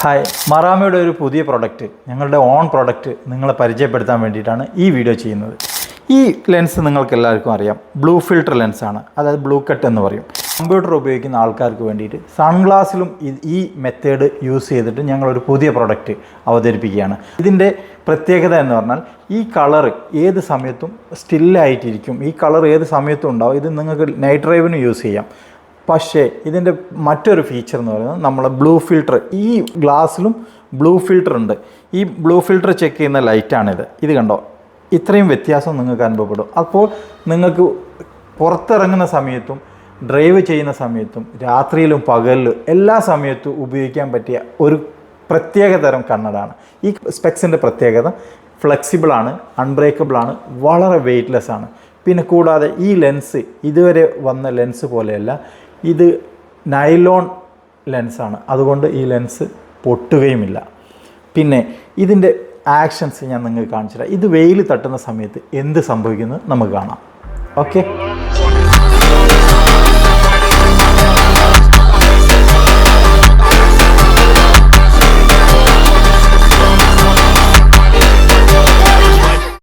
Hi, മറാമയുടെ ഒരു പുതിയ product, ഞങ്ങളുടെ ഓൺ പ്രൊഡക്റ്റ് നിങ്ങളെ പരിചയപ്പെടുത്താൻ വേണ്ടിയിട്ടാണ് ഈ വീഡിയോ ചെയ്യുന്നത്. ഈ ലെൻസ് നിങ്ങൾക്ക് എല്ലാവർക്കും അറിയാം, ബ്ലൂ ഫിൽട്ടർ ലെൻസാണ്. അതായത് ബ്ലൂ കട്ട് എന്ന് പറയും. കമ്പ്യൂട്ടർ ഉപയോഗിക്കുന്ന ആൾക്കാർക്ക് വേണ്ടിയിട്ട് സൺഗ്ലാസ്സിലും ഈ മെത്തേഡ് യൂസ് ചെയ്തിട്ട് ഞങ്ങളൊരു പുതിയ പ്രൊഡക്റ്റ് അവതരിപ്പിക്കുകയാണ്. ഇതിൻ്റെ പ്രത്യേകത എന്ന് പറഞ്ഞാൽ ഈ കളർ ഏത് സമയത്തും സ്റ്റില്ലായിട്ടിരിക്കും. ഈ കളർ ഏത് സമയത്തും ഉണ്ടാവും. ഇത് നിങ്ങൾക്ക് നൈറ്റ് ഡ്രൈവിന് യൂസ് ചെയ്യാം. പക്ഷേ ഇതിൻ്റെ മറ്റൊരു ഫീച്ചർ എന്ന് പറയുന്നത് നമ്മൾ ബ്ലൂ ഫിൽട്ടർ, ഈ ഗ്ലാസ്സിലും ബ്ലൂ ഫിൽട്ടർ ഉണ്ട്. ഈ ബ്ലൂ ഫിൽട്ടർ ചെക്ക് ചെയ്യുന്ന ലൈറ്റാണിത്. ഇത് കണ്ടോ, ഇത്രയും വ്യത്യാസം നിങ്ങൾക്ക് അനുഭവപ്പെടും. അപ്പോൾ നിങ്ങൾക്ക് പുറത്തിറങ്ങുന്ന സമയത്തും ഡ്രൈവ് ചെയ്യുന്ന സമയത്തും രാത്രിയിലും പകലിലും എല്ലാ സമയത്തും ഉപയോഗിക്കാൻ പറ്റിയ ഒരു പ്രത്യേക തരം കണ്ണടാണ്. ഈ സ്പെക്സിൻ്റെ പ്രത്യേകത ഫ്ലെക്സിബിളാണ്, അൺബ്രേക്കബിളാണ്, വളരെ വെയ്റ്റ്ലെസ് ആണ്. പിന്നെ കൂടാതെ ഈ ലെൻസ് ഇതുവരെ വന്ന ലെൻസ് പോലെയല്ല, ഇത് നൈലോൺ ലെൻസാണ്. അതുകൊണ്ട് ഈ ലെൻസ് പൊട്ടുകയുമില്ല. പിന്നെ ഇതിൻ്റെ ആക്ഷൻസ് ഞാൻ നിങ്ങൾക്ക് കാണിച്ചു തരാം. ഇത് വെയിൽ തട്ടുന്ന സമയത്ത് എന്ത് സംഭവിക്കുന്നത് നമുക്ക് കാണാം. ഓക്കെ.